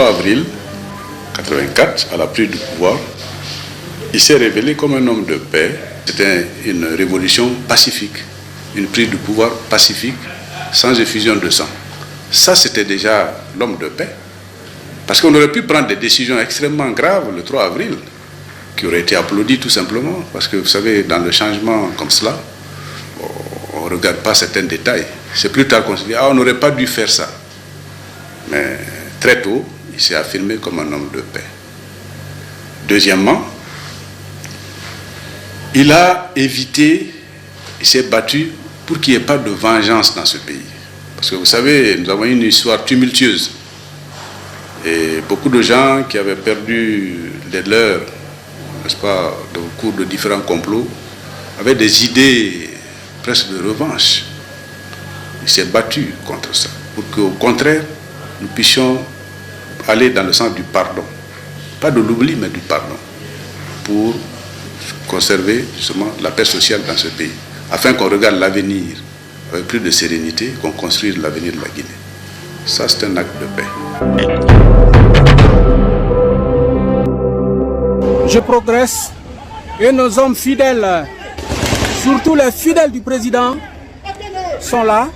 3 avril 1984, à la prise du pouvoir, il s'est révélé comme un homme de paix. C'était une révolution pacifique, une prise de pouvoir pacifique, sans effusion de sang. Ça, c'était déjà l'homme de paix. Parce qu'on aurait pu prendre des décisions extrêmement graves le 3 avril, qui auraient été applaudies tout simplement. Parce que vous savez, dans le changement comme cela, on ne regarde pas certains détails. C'est plus tard qu'on se dit, on n'aurait pas dû faire ça. Mais très tôt, il s'est affirmé comme un homme de paix. Deuxièmement, il a évité, il s'est battu pour qu'il n'y ait pas de vengeance dans ce pays. Parce que vous savez, nous avons une histoire tumultueuse. Et beaucoup de gens qui avaient perdu les leurs, n'est-ce pas, au cours de différents complots, avaient des idées presque de revanche. Il s'est battu contre ça, pour qu'au contraire, nous puissions aller dans le sens du pardon. Pas de l'oubli, mais du pardon. Pour conserver justement la paix sociale dans ce pays. Afin qu'on regarde l'avenir avec plus de sérénité, qu'on construise l'avenir de la Guinée. Ça, c'est un acte de paix. Je progresse et nos hommes fidèles, surtout les fidèles du président, sont là.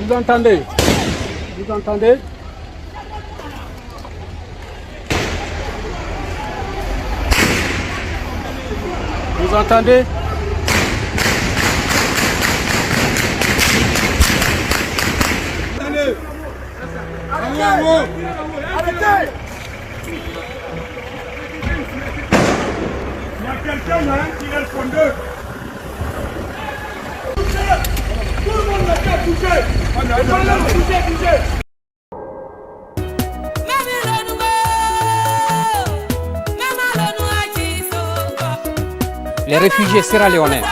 Vous entendez? Vous entendez? Vous entendez? Arrêtez! Il y a quelqu'un qui est le fondeur. Tout le monde n'a qu'à bouger. Bouger. Les réfugiés sierra-léonais.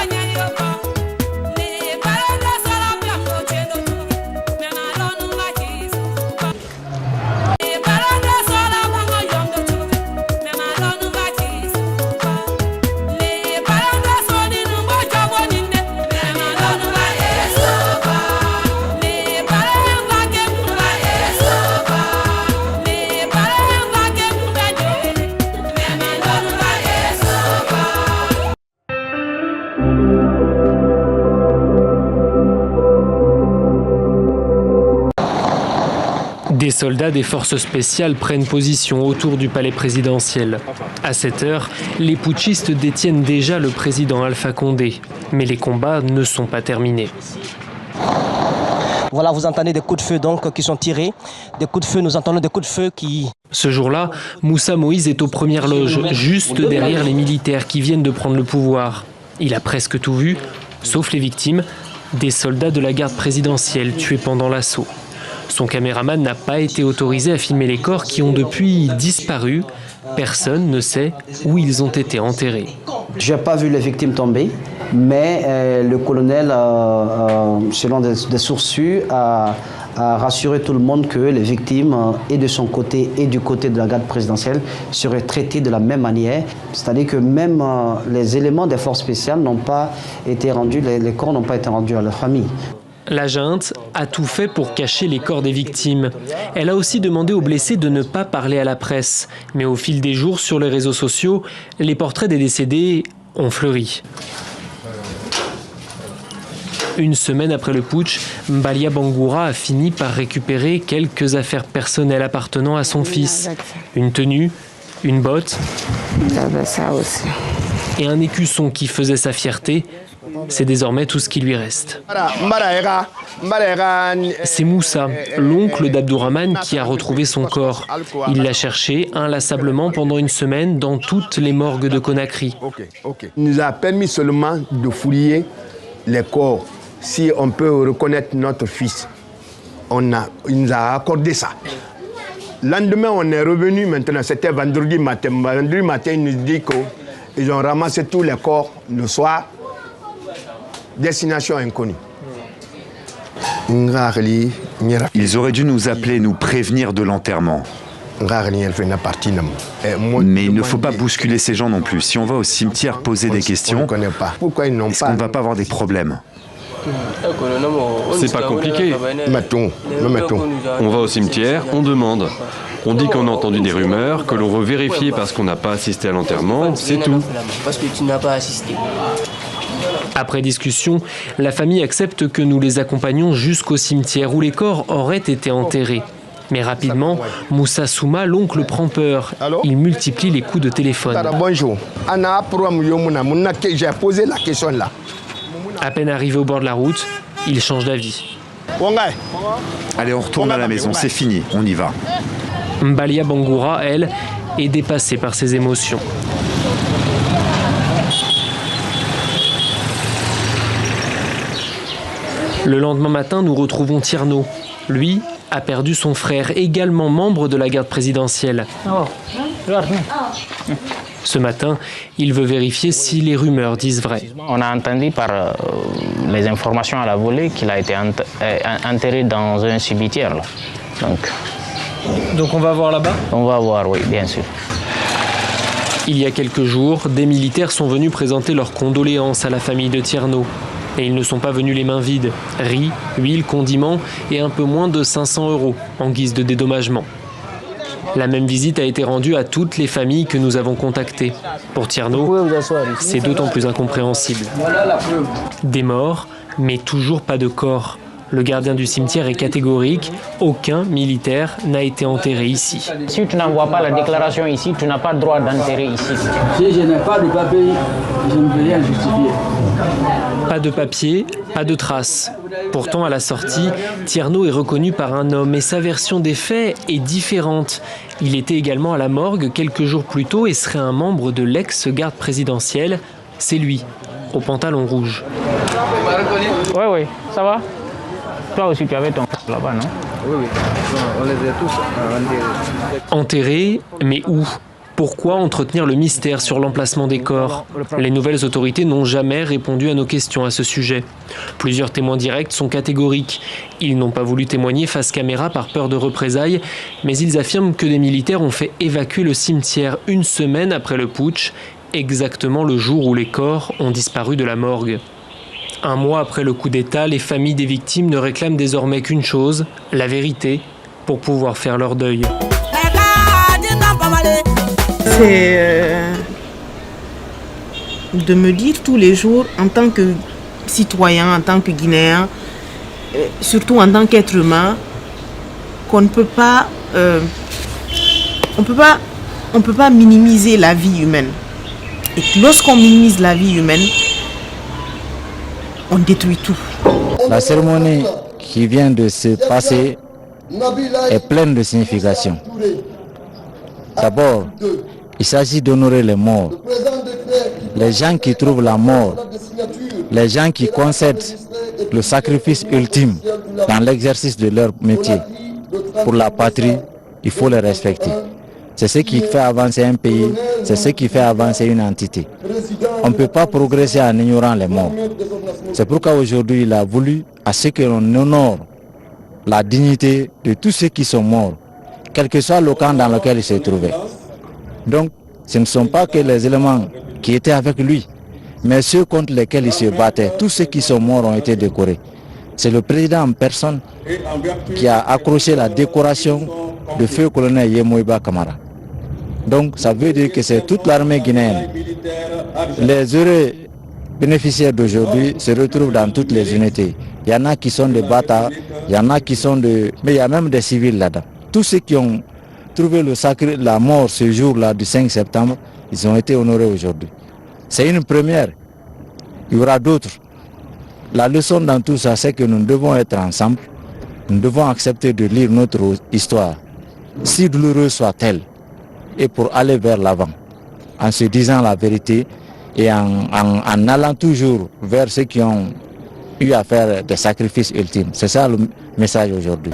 Des soldats des forces spéciales prennent position autour du palais présidentiel. À cette heure, les putschistes détiennent déjà le président Alpha Condé. Mais les combats ne sont pas terminés. Voilà, vous entendez des coups de feu donc qui sont tirés. Des coups de feu, nous entendons des coups de feu qui... Ce jour-là, Moussa Moïse est aux premières loges, juste derrière les militaires qui viennent de prendre le pouvoir. Il a presque tout vu, sauf les victimes, des soldats de la garde présidentielle tués pendant l'assaut. Son caméraman n'a pas été autorisé à filmer les corps qui ont depuis disparu. Personne ne sait où ils ont été enterrés. Je n'ai pas vu les victimes tomber, mais le colonel, selon des sources sûres, a rassuré tout le monde que les victimes, et de son côté et du côté de la garde présidentielle, seraient traitées de la même manière. C'est-à-dire que même les éléments des forces spéciales n'ont pas été rendus, les corps n'ont pas été rendus à leur famille. La junte a tout fait pour cacher les corps des victimes. Elle a aussi demandé aux blessés de ne pas parler à la presse. Mais au fil des jours, sur les réseaux sociaux, les portraits des décédés ont fleuri. Une semaine après le putsch, Mbalia Bangoura a fini par récupérer quelques affaires personnelles appartenant à son fils. Une tenue, une botte et un écusson qui faisait sa fierté. C'est désormais tout ce qui lui reste. C'est Moussa, l'oncle d'Abdourahmane, qui a retrouvé son corps. Il l'a cherché inlassablement pendant une semaine dans toutes les morgues de Conakry. Il nous a permis seulement de fouiller les corps. Si on peut reconnaître notre fils, il nous a accordé ça. Le lendemain, on est revenu maintenant, c'était vendredi matin. Vendredi matin, il nous dit qu'ils ont ramassé tous les corps le soir. Destination inconnue. Ils auraient dû nous appeler, nous prévenir de l'enterrement. Mais il ne faut pas bousculer ces gens non plus. Si on va au cimetière poser des questions, est-ce qu'on ne va pas avoir des problèmes? C'est pas compliqué. On va au cimetière, on demande. On dit qu'on a entendu des rumeurs, que l'on veut vérifier parce qu'on n'a pas assisté à l'enterrement, c'est tout. Après discussion, la famille accepte que nous les accompagnions jusqu'au cimetière où les corps auraient été enterrés. Mais rapidement, Moussa Souma, l'oncle, prend peur. Il multiplie les coups de téléphone. Bonjour. J'ai posé la question là. À peine arrivé au bord de la route, il change d'avis. Allez, on retourne à la maison, c'est fini, on y va. Mbalia Bangoura, elle, est dépassée par ses émotions. Le lendemain matin, nous retrouvons Tierno. Lui a perdu son frère, également membre de la garde présidentielle. Ce matin, il veut vérifier si les rumeurs disent vrai. On a entendu par les informations à la volée qu'il a été enterré dans un cimetière. Là. Donc on va voir là-bas ? On va voir, oui, bien sûr. Il y a quelques jours, des militaires sont venus présenter leurs condoléances à la famille de Tierno. Et ils ne sont pas venus les mains vides. Riz, huile, condiments et un peu moins de 500 € en guise de dédommagement. La même visite a été rendue à toutes les familles que nous avons contactées. Pour Tierno, c'est d'autant plus incompréhensible. Des morts, mais toujours pas de corps. Le gardien du cimetière est catégorique, aucun militaire n'a été enterré ici. Si tu n'envoies pas la déclaration ici, tu n'as pas le droit d'enterrer ici. Si je n'ai pas de papier, je ne peux rien justifier. Pas de papier, pas de traces. Pourtant, à la sortie, Tierno est reconnu par un homme et sa version des faits est différente. Il était également à la morgue quelques jours plus tôt et serait un membre de l'ex-garde présidentielle. C'est lui, au pantalon rouge. Oui, ça va? Toi aussi, tu avais ton frère là-bas, non? Oui, on les a tous enterrés. Enterrés, mais où? Pourquoi entretenir le mystère sur l'emplacement des corps? Les nouvelles autorités n'ont jamais répondu à nos questions à ce sujet. Plusieurs témoins directs sont catégoriques. Ils n'ont pas voulu témoigner face caméra par peur de représailles, mais ils affirment que des militaires ont fait évacuer le cimetière une semaine après le putsch, exactement le jour où les corps ont disparu de la morgue. Un mois après le coup d'État, les familles des victimes ne réclament désormais qu'une chose, la vérité, pour pouvoir faire leur deuil. C'est de me dire tous les jours, en tant que citoyen, en tant que Guinéen, surtout en tant qu'être humain, qu'on ne peut pas, on peut pas minimiser la vie humaine. Et lorsqu'on minimise la vie humaine, on détruit tout. La cérémonie qui vient de se passer est pleine de signification. D'abord, il s'agit d'honorer les morts, les gens qui trouvent la mort, les gens qui concèdent le sacrifice ultime dans l'exercice de leur métier. Pour la patrie, il faut les respecter. C'est ce qui fait avancer un pays, c'est ce qui fait avancer une entité. On ne peut pas progresser en ignorant les morts. C'est pourquoi aujourd'hui il a voulu à ce que l'on honore la dignité de tous ceux qui sont morts, quel que soit le camp dans lequel ils se trouvaient. Donc, ce ne sont pas que les éléments qui étaient avec lui, mais ceux contre lesquels il se battait. Tous ceux qui sont morts ont été décorés. C'est le président en personne qui a accroché la décoration de feu colonel Yemoïba Kamara. Donc, ça veut dire que c'est toute l'armée guinéenne. Les heureux bénéficiaires d'aujourd'hui se retrouvent dans toutes les unités. Il y en a qui sont des bâtards, il y en a qui sont de... Mais il y a même des civils là-dedans. Tous ceux qui ont trouvé le sacré, la mort ce jour-là du 5 septembre, ils ont été honorés aujourd'hui. C'est une première. Il y aura d'autres. La leçon dans tout ça, c'est que nous devons être ensemble. Nous devons accepter de lire notre histoire, si douloureuse soit-elle, et pour aller vers l'avant, en se disant la vérité et en allant toujours vers ceux qui ont eu à faire des sacrifices ultimes. C'est ça le message aujourd'hui.